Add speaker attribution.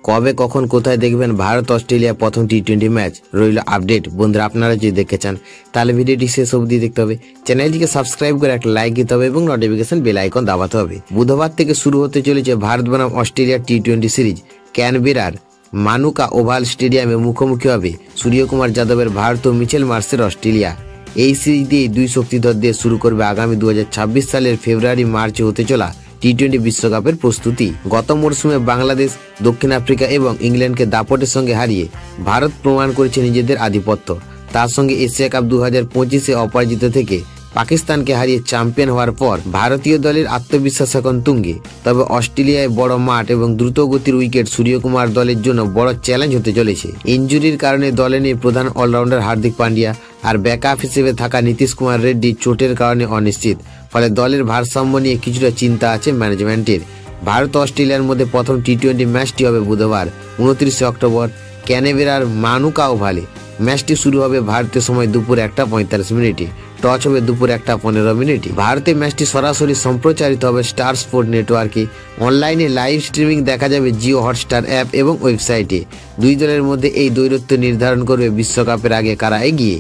Speaker 1: কবে কখন কোথায় দেখবেন ভারত অস্ট্রেলিয়া প্রথম টি-20 ম্যাচ রইল আপডেট। বন্ধুরা, আপনারা যদি দেখতে চান তাহলে ভিডিওটি শেষ অবধি দেখতে হবে, চ্যানেলটিকে সাবস্ক্রাইব করে একটা লাইক দিতে হবে এবং নোটিফিকেশন বেল আইকন দাবাতে হবে। বুধবার থেকে শুরু হতে চলেছে ভারত বনাম অস্ট্রেলিয়ার টি-20 সিরিজ। ক্যানবেরার মানুকা ওভাল স্টেডিয়ামে মুখোমুখি হবে সূর্যকুমার যাদবের ভারত ও মিচেল মার্শের অস্ট্রেলিয়া। এই সিরিজ দিয়ে দুই শক্তিধর দেশ শুরু করবে আগামী 2026 সালের ফেব্রুয়ারি মার্চে হতে চলা টি-20 বিশ্বকাপের প্রস্তুতি। গত মরশুমে বাংলাদেশ, দক্ষিণ আফ্রিকা এবং ইংল্যান্ডকে দাপটের সঙ্গে হারিয়ে ভারত প্রমাণ করেছে নিজেদের আধিপত্য। তার সঙ্গে এশিয়া কাপ 2025-এ অপরাজিত থেকে পাকিস্তানকে হারিয়ে চ্যাম্পিয়ন হওয়ার পর ভারতীয় দলের আত্মবিশ্বাস এখন তুঙ্গে। তবে অস্ট্রেলিয়ায় বড় মাঠ এবং দ্রুত গতির উইকেট সূর্যকুমার দলের জন্য বড় চ্যালেঞ্জ হতে চলেছে। ইনজুরির কারণে দলে নেই প্রধান অলরাউন্ডার হার্দিক পান্ডিয়া, আর ব্যাকআপ হিসেবে থাকা নীতিশ কুমার রেড্ডি চোটের কারণে অনিশ্চিত। ফলে দলের ভারসাম্য নিয়ে কিছুটা চিন্তা আছে ম্যানেজমেন্টের। ভারত অস্ট্রেলিয়ার মধ্যে প্রথম টি-20 ম্যাচটি হবে বুধবার 29 অক্টোবর ক্যানবেরার মানুকা ওভালে। ম্যাচটি শুরু হবে ভারতীয় সময় দুপুর 1:45 মিনিটে। টস হবে দুপুর 1:15 মিনিটে। ভারতে ম্যাচটি সরাসরি সম্প্রচারিত হবে স্টার স্পোর্ট নেটওয়ার্কে। অনলাইনে লাইভ স্ট্রিমিং দেখা যাবে জিও হটস্টার অ্যাপ এবং ওয়েবসাইটে। দুই দলের মধ্যে এই দ্বৈরথ নির্ধারণ করবে বিশ্বকাপের আগে কারা এগিয়ে।